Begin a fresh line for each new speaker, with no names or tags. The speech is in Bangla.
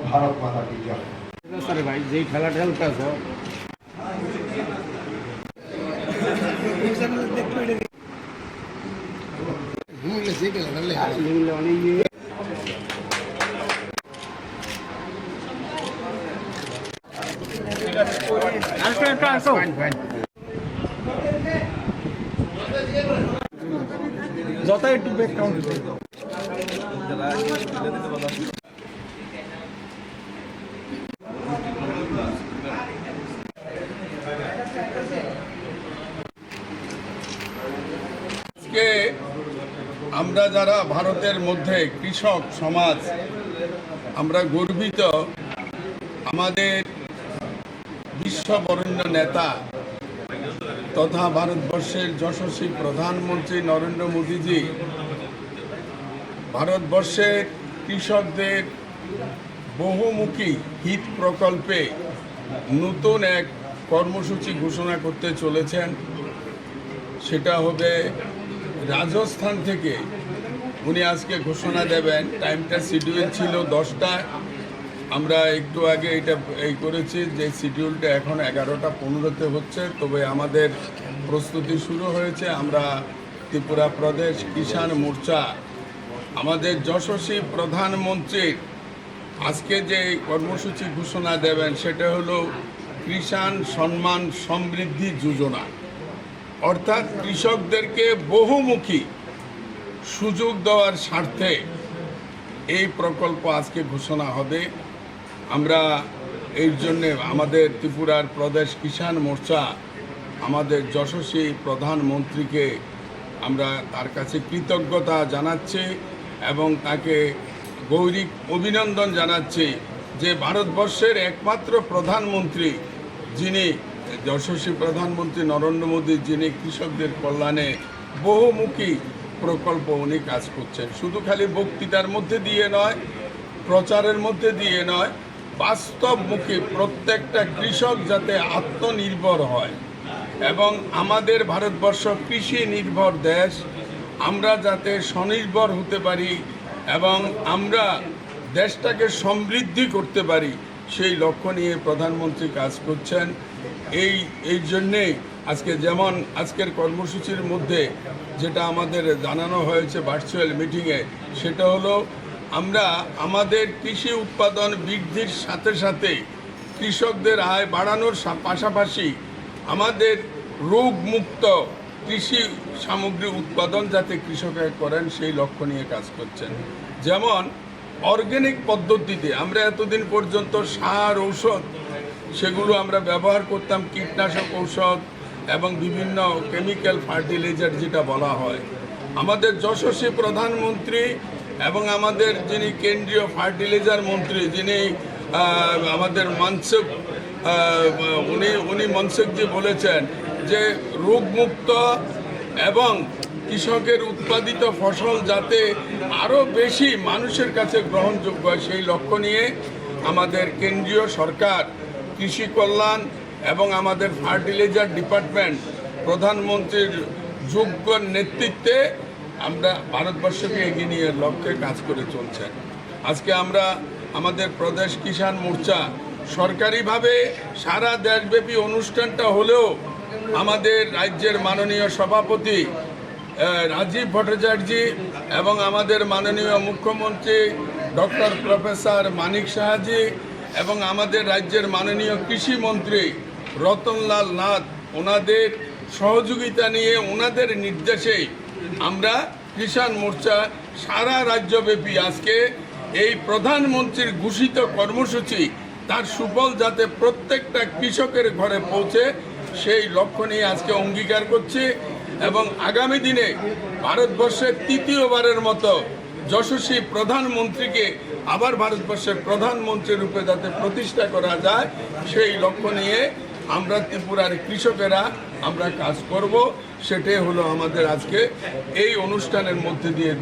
भारत माता की जय।
सर भाई जे खेला खेलता है যত একটু ব্যাক কাউন্ট
আমরা যারা ভারতের মধ্যে কৃষক সমাজ আমরা গর্বিত আমাদের বিশ্ববরেণ্য নেতা তথা ভারতবর্ষের যশস্বী প্রধানমন্ত্রী নরেন্দ্র মোদীজি ভারতবর্ষের কৃষকদের বহুমুখী হিত প্রকল্পে নতুন এক কর্মসূচি ঘোষণা করতে চলেছেন। সেটা হবে রাজস্থান থেকে উনি আজকে ঘোষণা দেবেন। টাইমটা শিডিউল ছিল 10টায়, আমরা একটু আগে এটা করেছি যে শিডিউলটা এখন 11:15-তে হচ্ছে, তবে আমাদের প্রস্তুতি শুরু হয়েছে। আমরা ত্রিপুরা প্রদেশ কিষাণ মোর্চা আমাদের যশস্বী প্রধানমন্ত্রীর আজকে যে কর্মসূচি ঘোষণা দেবেন সেটা হলো কিষাণ সম্মান সমৃদ্ধি যোজনা, অর্থাৎ কৃষকদেরকে বহুমুখী সুযোগ দেওয়ার স্বার্থে এই প্রকল্প আজকে ঘোষণা হবে। আমরা এই জন্যে আমাদের ত্রিপুরার প্রদেশ কিষাণ মোর্চা আমাদের যশস্বী প্রধানমন্ত্রীকে আমরা তার কাছে কৃতজ্ঞতা জানাচ্ছি এবং তাকে গৌরব অভিনন্দন জানাচ্ছি যে ভারতবর্ষের একমাত্র প্রধানমন্ত্রী যিনি যশস্বী প্রধানমন্ত্রী নরেন্দ্র মোদী যিনি কৃষকদের কল্যাণে বহুমুখী প্রকল্প উনি কাজ করছেন। শুধু খালি বক্তৃতার মধ্যে দিয়ে নয়, প্রচারের মধ্যে দিয়ে নয়, বাস্তবমুখী প্রত্যেকটা কৃষক যাতে আত্মনির্ভর হয় এবং আমাদের ভারতবর্ষ কৃষি নির্ভর দেশ, আমরা যাতে স্বনির্ভর হতে পারি এবং আমরা দেশটাকে সমৃদ্ধি করতে পারি সেই লক্ষ্য নিয়ে প্রধানমন্ত্রী কাজ করছেন। এই জন্যেই আজকে যেমন আজকের কর্মসূচির মধ্যে যেটা আমাদের জানানো হয়েছে ভার্চুয়াল মিটিংয়ে, সেটা হলো আমরা আমাদের কৃষি উৎপাদন বৃদ্ধির সাথে সাথে কৃষকদের আয় বাড়ানোর পাশাপাশি আমাদের রোগমুক্ত কৃষি সামগ্রী উৎপাদন যাতে কৃষকরা করেন সেই লক্ষ্য নিয়ে কাজ করছেন। যেমন অর্গানিক পদ্ধতিতে আমরা এতদিন পর্যন্ত সার ঔষধ সেগুলো আমরা ব্যবহার করতাম, কীটনাশক ঔষধ এবং বিভিন্ন কেমিক্যাল ফার্টিলাইজার যেটা বলা হয়। আমাদের যশস্বী প্রধানমন্ত্রী এবং আমাদের যিনি কেন্দ্রীয় ফার্টিলাইজার মন্ত্রী যিনি আমাদের মনসুখ উনি মনসুখজি বলেছেন যে রোগমুক্ত এবং কৃষকের উৎপাদিত ফসল যাতে আরও বেশি মানুষের কাছে গ্রহণযোগ্য হয় সেই লক্ষ্য নিয়ে আমাদের কেন্দ্রীয় সরকার কৃষি কল্যাণ এবং আমাদের ফার্টিলাইজার ডিপার্টমেন্ট প্রধানমন্ত্রীর যোগ্য নেতৃত্বে আমরা ভারতবর্ষকে এগিয়ে নিয়ে লক্ষ্যে কাজ করে চলছেন। আজকে আমরা আমাদের প্রদেশ কিষাণ মোর্চা সরকারিভাবে সারা দেশব্যাপী অনুষ্ঠানটা হলেও আমাদের রাজ্যের মাননীয় সভাপতি রাজীব ভট্টাচার্য এবং আমাদের মাননীয় মুখ্যমন্ত্রী ডক্টর প্রফেসর মানিক সাহাজি এবং আমাদের রাজ্যের মাননীয় কৃষিমন্ত্রী রতনলাল নাথ ওনাদের সহযোগিতা নিয়ে ওনাদের নির্দেশেই আমরা কিষাণ মোর্চা সারা রাজ্যব্যাপী আজকে এই প্রধানমন্ত্রীর ঘোষিত কর্মসূচি তার সুফল যাতে প্রত্যেকটা কৃষকের ঘরে পৌঁছে সেই লক্ষ্য নিয়ে আজকে অঙ্গীকার করছি এবং আগামী দিনে ভারতবর্ষের তৃতীয়বারের মতো যশস্বী প্রধানমন্ত্রীকে আবার ভারতবর্ষের প্রধানমন্ত্রী রূপে যাতে প্রতিষ্ঠা করা যায় সেই লক্ষ্য নিয়ে আমরা ত্রিপুরার কৃষকেরা আমরা কাজ করব। সেটাই হলো আমাদের আজকে এই অনুষ্ঠানের মধ্যে দিয়ে